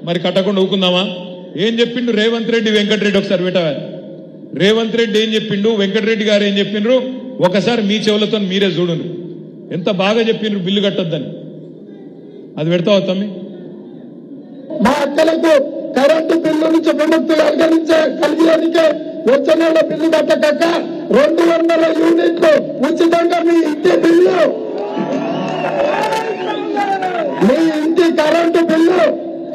మరి కట్టకుండా ఊకుందామా? ఏం చెప్పిండు రేవంత్ రెడ్డి వెంకటరెడ్డి? ఒకసారి పెట్టవా. రేవంత్ రెడ్డి ఏం చెప్పిండు, వెంకటరెడ్డి గారు ఏం చెప్పిండ్రు ఒకసారి మీ చెవులతో మీరే చూడండి. ఎంత బాగా చెప్పిండ్రు బిల్లు కట్టొద్దని. అది పెడతావా తమ్మి? మా అక్కలకు కరెంటు బిల్లు నుంచి విముక్తి కలిగేందుకే వచ్చే నెల బిల్లు కట్టక 200 యూనిట్లు ఉచితంగా మీ ఇంటి బిల్లు, మీ ఇంటి కరెంటు బిల్లు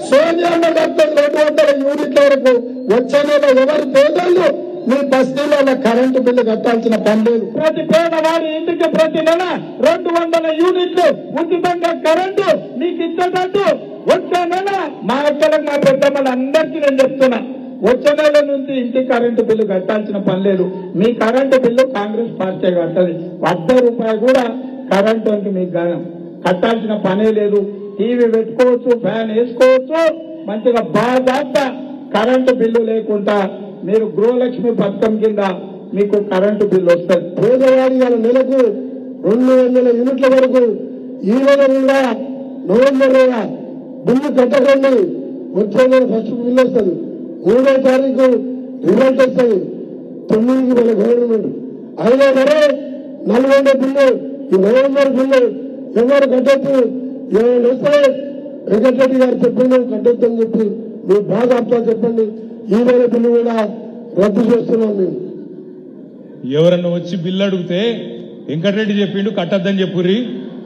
సోనియా కట్టం 200 యూనిట్ల వరకు వచ్చే నెల ఎవరు పేదలు మీ బస్తీలలో కరెంటు బిల్లు కట్టాల్సిన పని లేదు. ప్రతి పేదవాడి ఇంటికి ప్రతి నెల 200 యూనిట్లు ఉచితంగా కరెంటు మీకు ఇచ్చేటట్టు వచ్చే నెల మా అక్కలకు మా పెద్దమ్మలు అందరికీ నేను చెప్తున్నా, వచ్చే నెల నుంచి ఇంటి కరెంటు బిల్లు కట్టాల్సిన పని లేదు. మీ కరెంటు బిల్లు కాంగ్రెస్ పార్టీ కట్టది. ₹1 కూడా కరెంటు మీకు కట్టాల్సిన పనే లేదు. టీవీ పెట్టుకోవచ్చు, ఫ్యాన్ వేసుకోవచ్చు, మంచిగా బాగా కరెంటు బిల్లు లేకుండా మీరు గృహలక్ష్మి పథకం కింద మీకు కరెంటు బిల్లు వస్తుంది. పేదవాడి నెలకు 200 యూనిట్ల వరకు ఈ నెల కూడా నవంబర్ బిల్లు కట్టకండి. వచ్చే నెల ఫస్ట్ బిల్లు వస్తుంది, 3వ తారీఖు రిజల్ట్ వస్తుంది, 9కి మన గవర్నమెంట్ అయినా సరే 40 బిల్లు ఈ నవంబర్ బిల్లు ఎవరు కట్టొచ్చు. ఏమైనా వస్తే వెంకటరెడ్డి గారు చెప్పింది కట్టొద్దని చెప్పి మీ బాధ అర్థం చెప్పండి. ఈ నెల బిల్లు కూడా రద్దు చేస్తున్నాం మేము. ఎవరన్నా వచ్చి బిల్లు అడిగితే వెంకటరెడ్డి చెప్పిండు కట్టద్దని చెప్పుర్రి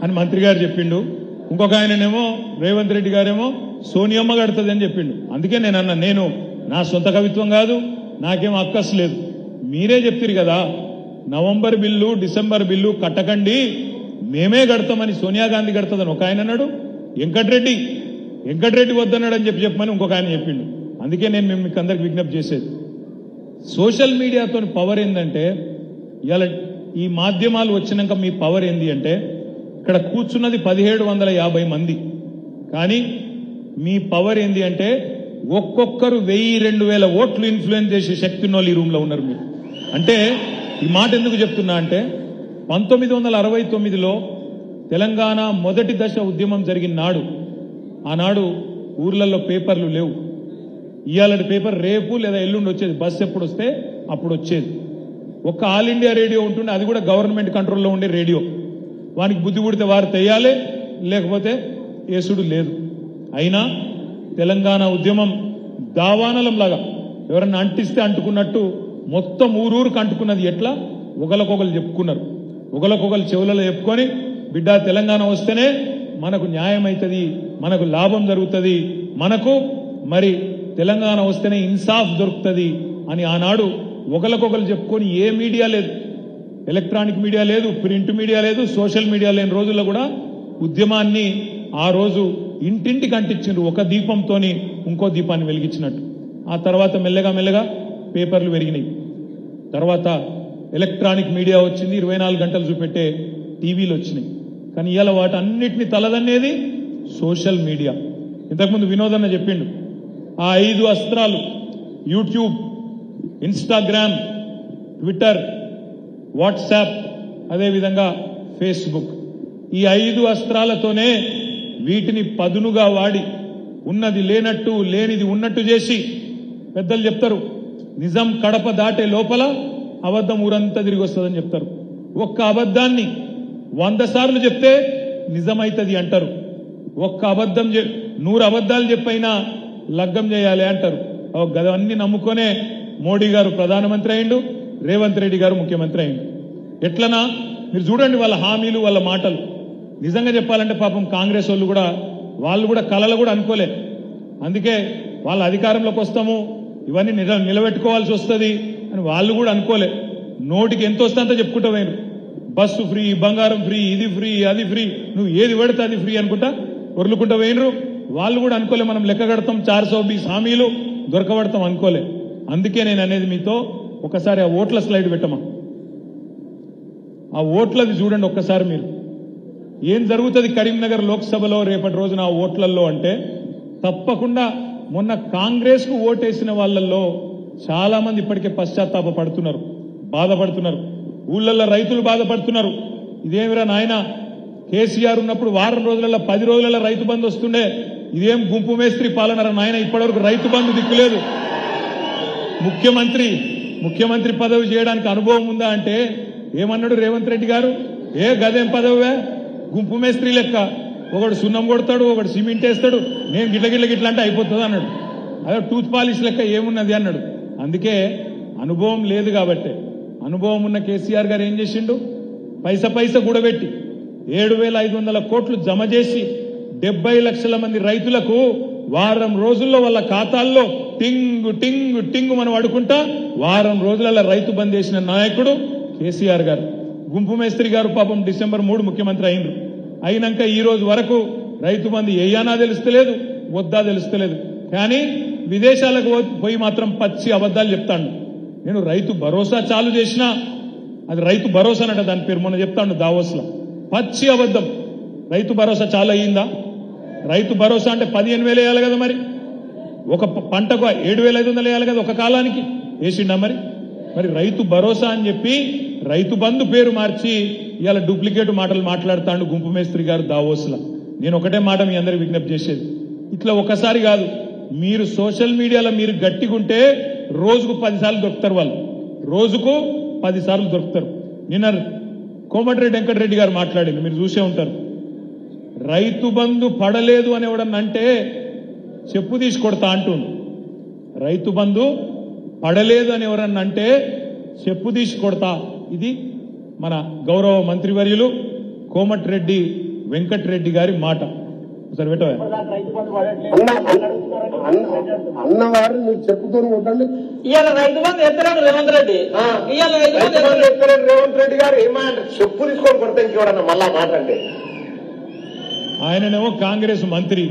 అని మంత్రి గారు చెప్పిండు. ఇంకొక ఆయననేమో రేవంత్ రెడ్డి గారేమో సోనియమ్మ కడుతుంది అని చెప్పిండు. అందుకే నేను అన్నా, నేను నా సొంత కవిత్వం కాదు, నాకేం అక్కసు లేదు. మీరే చెప్తారు కదా నవంబర్ బిల్లు డిసెంబర్ బిల్లు కట్టకండి, మేమే కడతామని సోనియా గాంధీ కడుతుందని ఒక ఆయన అన్నాడు. వెంకటరెడ్డి వద్దన్నాడు అని చెప్పమని ఇంకొక ఆయన చెప్పిండు. అందుకే నేను మీకు అందరికి విజ్ఞప్తి చేసేది, సోషల్ మీడియాతో పవర్ ఏంటంటే, ఇవాళ ఈ మాధ్యమాలు వచ్చినాక మీ పవర్ ఏంది అంటే, ఇక్కడ కూర్చున్నది 1750 మంది, కానీ మీ పవర్ ఏంది అంటే ఒక్కొక్కరు 1000-2000 ఓట్లు ఇన్ఫ్లుయెన్స్ చేసే శక్తి ఉన్న వాళ్ళు ఈ రూమ్లో ఉన్నారు మీరు. అంటే ఈ మాట ఎందుకు చెప్తున్నా అంటే 1969లో తెలంగాణ మొదటి దశ ఉద్యమం జరిగిన నాడు, ఆనాడు ఊర్లలో పేపర్లు లేవు. ఇవాళ పేపర్ రేపు లేదా ఎల్లుండి వచ్చేది, బస్సు ఎప్పుడు వస్తే అప్పుడు వచ్చేది. ఒక్క ఆల్ ఇండియా రేడియో ఉంటుండే, అది కూడా గవర్నమెంట్ కంట్రోల్లో ఉండే రేడియో. వానికి బుద్ధి పుడితే వారు తెయ్యాలి, లేకపోతే ఏసుడు లేదు. అయినా తెలంగాణ ఉద్యమం దావానలంలాగా ఎవరన్నా అంటిస్తే అంటుకున్నట్టు మొత్తం ఊరూరుకు అంటుకున్నది. ఎట్లా? ఒకరికొకరు చెప్పుకున్నారు, ఒకరికొకరు చెవులలో చెప్పుకొని, బిడ్డ తెలంగాణ వస్తేనే మనకు న్యాయం అవుతుంది, మనకు లాభం జరుగుతుంది, మనకు మరి తెలంగాణ వస్తేనే ఇన్సాఫ్ దొరుకుతుంది అని ఆనాడు ఒకరికొకరు చెప్పుకొని, ఏ మీడియా లేదు, ఎలక్ట్రానిక్ మీడియా లేదు, ప్రింట్ మీడియా లేదు, సోషల్ మీడియా లేని రోజుల్లో కూడా ఉద్యమాన్ని ఆ రోజు ఇంటింటికి అంటించిండ్రు, ఒక దీపంతోని ఇంకో దీపాన్ని వెలిగించినట్టు. ఆ తర్వాత మెల్లగా పేపర్లు పెరిగినాయి, తర్వాత ఎలక్ట్రానిక్ మీడియా వచ్చింది, 24 గంటలు చూపెట్టే టీవీలు వచ్చినాయి. కానీ ఇవాళ వాటన్నిటిని తలదన్నేది సోషల్ మీడియా. ఇంతకుముందు వినోదన్న చెప్పిండు, ఆ 5 అస్త్రాలు యూట్యూబ్, ఇన్స్టాగ్రామ్, ట్విట్టర్, వాట్సాప్, అదేవిధంగా ఫేస్బుక్, ఈ 5 అస్త్రాలతోనే వీటిని పదునుగా వాడి ఉన్నది లేనట్టు లేనిది ఉన్నట్టు చేసి, పెద్దలు చెప్తారు నిజం కడప దాటే లోపల అబద్ధం ఊరంతా తిరిగి వస్తుందని చెప్తారు. ఒక్క అబద్ధాన్ని 100 సార్లు చెప్తే నిజమైతుంది అంటారు. ఒక్క అబద్ధం 100 అబద్ధాలు చెప్పైనా లగ్గం చేయాలి అంటారు. గదవన్నీ నమ్ముకొనే మోడీ గారు ప్రధానమంత్రి అయిండు, రేవంత్ రెడ్డి గారు ముఖ్యమంత్రి అయిండు. ఎట్లనా మీరు చూడండి వాళ్ళ హామీలు, వాళ్ళ మాటలు. నిజంగా చెప్పాలంటే పాపం కాంగ్రెస్ వాళ్ళు కూడా కలలు కూడా అనుకోలే. అందుకే వాళ్ళ అధికారంలోకి వస్తాము, ఇవన్నీ నిలబెట్టుకోవాల్సి వస్తుంది అని వాళ్ళు కూడా అనుకోలే. నోటికి ఎంత వస్తే అంత చెప్పుకుంటూ పోయిను, బస్సు ఫ్రీ, బంగారం ఫ్రీ, ఇది ఫ్రీ, అది ఫ్రీ, నువ్వు ఏది పడితే అది ఫ్రీ అనుకుంటా వరులుకుంటూ పోయినరు. వాళ్ళు కూడా అనుకోలే మనం లెక్క కడతాం, 420 హామీలు దొరకబడతాం అనుకోలే. అందుకే నేను అనేది మీతో, ఒకసారి ఆ ఓట్ల స్లైడ్ పెట్టమా, ఆ ఓట్లది చూడండి ఒక్కసారి మీరు. ఏం జరుగుతుంది కరీంనగర్ లోక్సభలో రేపటి రోజున ఆ ఓట్లలో అంటే, తప్పకుండా మొన్న కాంగ్రెస్ కు ఓటేసిన వాళ్ళల్లో చాలా మంది ఇప్పటికే పశ్చాత్తాప పడుతున్నారు, బాధపడుతున్నారు. ఊళ్ళల్లో రైతులు బాధపడుతున్నారు. ఇదేమిరా నాయన, కేసీఆర్ ఉన్నప్పుడు వారం రోజులలో 10 రోజులలో రైతు బంధు వస్తుండే, ఇదేం గుంపు మేస్త్రి పాలనరా నాయన, ఇప్పటివరకు రైతు బంధు దిక్కులేదు. ముఖ్యమంత్రి పదవి చేయడానికి అనుభవం ఉందా అంటే ఏమన్నాడు రేవంత్ రెడ్డి గారు? గదేం పదవే, గుంపు మేస్త్రి లెక్క, ఒకడు సున్నం కొడతాడు, ఒకడు సిమెంట్ వేస్తాడు, నేను గిట్ల అంటే అయిపోతుంది అన్నాడు. అదే టూత్ పాలిష్ లెక్క ఏమున్నది అన్నాడు. అందుకే అనుభవం లేదు కాబట్టి, అనుభవం ఉన్న కేసీఆర్ గారు ఏం చేసిండు? పైస కూడబెట్టి 7,500 కోట్లు జమ చేసి 70 లక్షల మంది రైతులకు వారం రోజుల్లో వాళ్ళ ఖాతాల్లో టింగు మనం అడుకుంటా వారం రోజులలో రైతు బంద్ చేసిన నాయకుడు కేసీఆర్ గారు. గుంపు మేస్త్రి గారు పాపం డిసెంబర్ 3 ముఖ్యమంత్రి అయినాక ఈ రోజు వరకు రైతు బంద్ ఏయానా తెలుస్తలేదు, వద్దా తెలుస్తలేదు. కానీ విదేశాలకు పోయి మాత్రం పచ్చి అబద్ధాలు చెప్తాను. నేను రైతు భరోసా చాలు చేసినా, అది రైతు భరోసా అన్నట దాని పేరు, మొన్న చెప్తాను దావోస్లో. పచ్చి అబద్ధం. రైతు భరోసా చాలు అయ్యిందా? రైతు భరోసా అంటే 15,000 వేయాలి కదా, మరి ఒక పంటకు 7,500 వేయాలి కదా ఒక కాలానికి, వేసిండా? మరి రైతు భరోసా అని చెప్పి రైతు బంధు పేరు మార్చి ఇవాళ డూప్లికేట్ మాటలు మాట్లాడుతాడు గుంపు మేస్త్రి గారు దావోస్లో. నేను ఒకటే మాట మీ అందరికి విజ్ఞప్తి చేసేది, ఇట్లా ఒకసారి కాదు, మీరు సోషల్ మీడియాలో మీరు గట్టిగుంటే రోజుకు 10 సార్లు దొరుకుతారు. వాళ్ళు రోజుకు 10 సార్లు దొరుకుతారు. నిన్న కోమటిరెడ్డి వెంకటరెడ్డి గారు మాట్లాడింది, మీరు చూసే ఉంటారు. రైతు బంధు పడలేదు అని ఎవడన్నంటే చెప్పు తీసి కొడతా అంటుండు. రైతు బంధు పడలేదు అని ఎవరన్నంటే చెప్పు తీసి కొడతా. ఇది మన గౌరవ మంత్రివర్యులు కోమటిరెడ్డి వెంకటరెడ్డి గారి మాట. ఒకసారి పెట్టవా అన్నవారు మీరు చెప్పుతూ ఉండండి. ఇవాళ రైతు బంధు ఎత్తలేడు రేవంత్ రెడ్డి. ఇవాళ రేవంత్ రెడ్డి గారు ఏమంటే చెప్పు తీసుకొని కొడితే ఇంకెవడన్నా మళ్ళా మాట్లాడండి. ఆయననేమో కాంగ్రెస్ మంత్రి,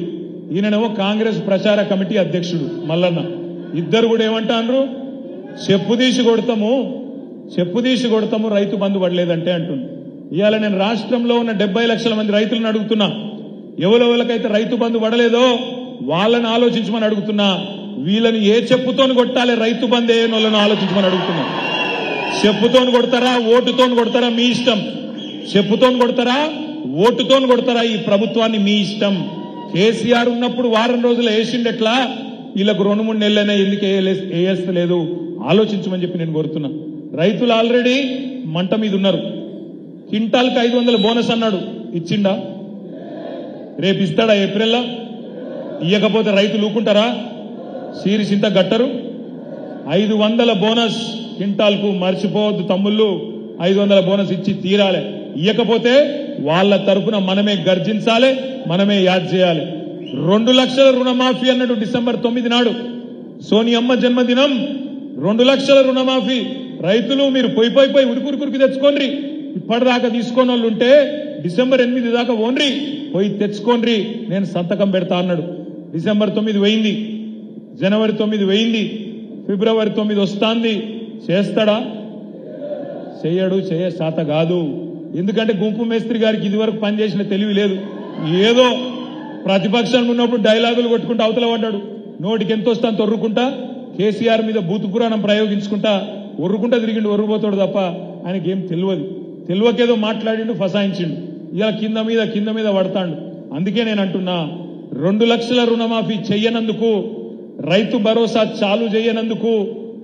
ఈయననేమో కాంగ్రెస్ ప్రచార కమిటీ అధ్యక్షుడు మల్లన్న. ఇద్దరు కూడా ఏమంటారు? చెప్పు తీసి కొడతాము రైతు బంధు పడలేదంటే అంటుంది. ఇవాళ నేను రాష్ట్రంలో ఉన్న 70 లక్షల మంది రైతులను అడుగుతున్నా, ఎవరెవరికైతే రైతు బంధు పడలేదో వాళ్ళని ఆలోచించమని అడుగుతున్నా. వీళ్ళని ఏ చెప్పుతోని కొట్టాలి రైతు బంధు ఏ వాళ్ళని ఆలోచించమని అడుగుతున్నా. చెప్పుతోని కొడతారా, ఓటుతోని కొడతారా, మీ ఇష్టం. చెప్పుతోని కొడతారా, ఓటుతోని కొడతారా, ఈ ప్రభుత్వాన్ని మీ ఇష్టం. కేసీఆర్ ఉన్నప్పుడు వారం రోజులు వేసిండెట్లా, వీళ్ళకు 2-3 నెలలైనా ఎందుకు వేయలేదు ఆలోచించమని చెప్పి నేను కోరుతున్నా. రైతులు ఆల్రెడీ మంట మీద ఉన్నారు. క్వింటాల్కి 500 బోనస్ అన్నాడు, ఇచ్చిండా? రేపు ఇస్తాడా ఏప్రిల్లో? ఇయ్యకపోతే రైతులు ఊకుంటారా? సీరిసింత గట్టరు. 500 బోనస్ క్వింటాల్కు, మర్చిపోవద్దు తమ్ముళ్ళు, 500 బోనస్ ఇచ్చి తీరాలి. ఇయ్యకపోతే వాళ్ళ తరఫున మనమే గర్జించాలి, మనమే యాద్ చేయాలి. 2 లక్షల రుణమాఫీ అన్నాడు డిసెంబర్ 9 నాడు, సోనియమ్మ జన్మదినం. 2 లక్షల రుణమాఫీ. రైతులు మీరు పోయి ఉరికి తెచ్చుకోండి. ఇప్పటిదాకా తీసుకోని వాళ్ళు ఉంటే డిసెంబర్ 8 దాకా ఓన్రి పోయి తెచ్చుకోండి, నేను సంతకం పెడతా అన్నాడు. డిసెంబర్ 9 పోయింది, జనవరి 9 పోయింది, ఫిబ్రవరి 9 వస్తాంది. చేస్తాడా? చెయ్యడు, శాత కాదు. ఎందుకంటే గుంపు మేస్త్రి గారికి ఇదివరకు పనిచేసిన తెలివి లేదు. ఏదో ప్రతిపక్షంగా ఉన్నప్పుడు డైలాగులు కొట్టుకుంటూ అవతల పడ్డాడు. నోటికి ఎంత వస్తాను తొర్రుకుంటా, కేసీఆర్ మీద బూతు పురాణం ప్రయోగించుకుంటా ఒర్రుకుంటా తిరిగిండు, ఒర్రుపోతాడు తప్ప ఆయనకి ఏం తెలియకేదో మాట్లాడిండు, ఫసాయించిండు. ఇలా కింద మీద పడతాడు. అందుకే నేను అంటున్నా, 2 లక్షల రుణమాఫీ చెయ్యనందుకు, రైతు భరోసా చాలు చేయనందుకు,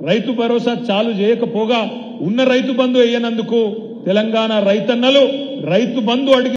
రైతు భరోసా చాలు చేయకపోగా ఉన్న రైతు బంధు వేయనందుకు తెలంగాణ రైతన్నలు రైతు బంధు అడిగి